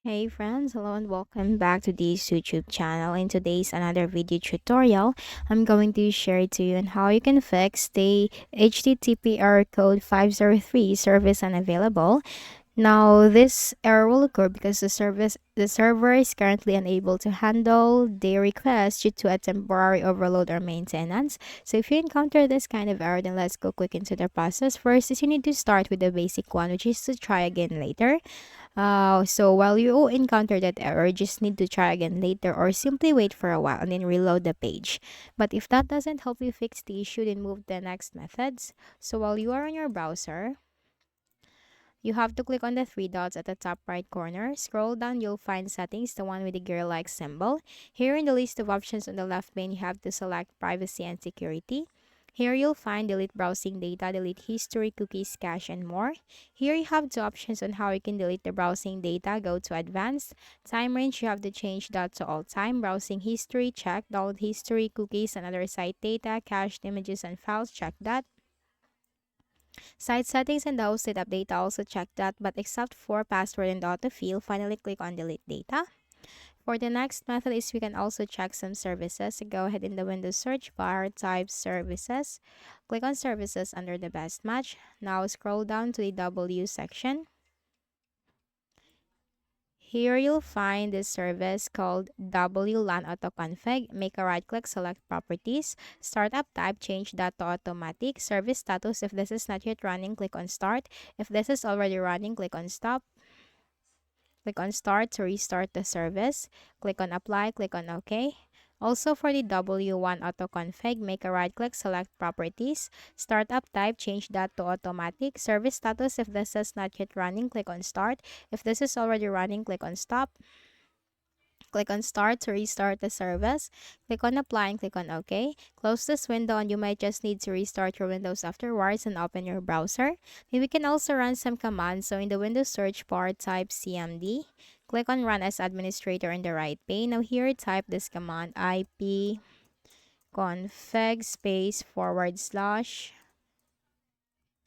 Hey friends, hello and welcome back to this YouTube channel. In today's another video tutorial, I'm going to share to you on how you can fix the HTTP error code 503 service unavailable. Now, this error will occur because the server is currently unable to handle the request due to a temporary overload or maintenance. So if you encounter this kind of error, then let's go quick into the process. First is you need to start with the basic one, which is to try again later. So while you encounter that error, just need to try again later or simply wait for a while and then reload the page. But if that doesn't help you fix the issue, then move to the next methods. So while you are on your browser, you have to click on the three dots at the top right corner. Scroll down, you'll find settings, the one with the gear-like symbol. Here in the list of options on the left pane, you have to select privacy and security. Here you'll find delete browsing data, delete history, cookies, cache, and more. Here you have two options on how you can delete the browsing data. Go to advanced. Time range, you have to change that to all time. Browsing history, check. Download history, cookies, and other site data, cached images and files, check that. Site settings and the hosted update also check that, but except for password and autofill, finally click on delete data. For the next method is we can also check some services. So go ahead in the Windows search bar, type services, click on services under the best match. Now scroll down to the W section. Here you'll find this service called WLAN AutoConfig. Make a right click, select properties, startup type, change that to automatic. Service status, if this is not yet running, click on start. If this is already running, click on stop. Click on start to restart the service. Click on apply, click on OK. Also for the W1 AutoConfig, make a right click, select properties, startup type, change that to automatic. Service status, if this is not yet running, click on start. If this is already running, click on stop. Click on start to restart the service. Click on apply and click on OK. Close this window and you might just need to restart your Windows afterwards and open your browser. Then we can also run some commands. So in the Windows search bar, type cmd. Click on run as administrator in the right pane. Now here type this command ip config space forward slash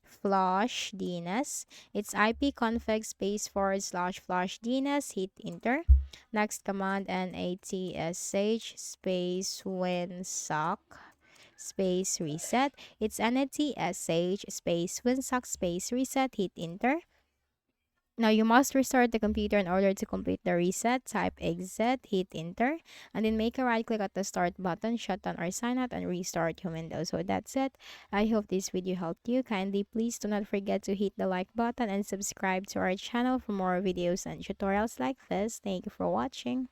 flush DNS. It's ipconfig space forward slash flush DNS. Hit enter. Next command natsh space winsock space reset. It's natsh space winsock space reset. Hit enter. Now you must restart the computer in order to complete the reset. Type exit, hit enter, and then make a right click at the start button, shut down or sign out, and restart your Windows. So that's it. I hope this video helped you. Kindly please do not forget to hit the like button and subscribe to our channel for more videos and tutorials like this. Thank you for watching.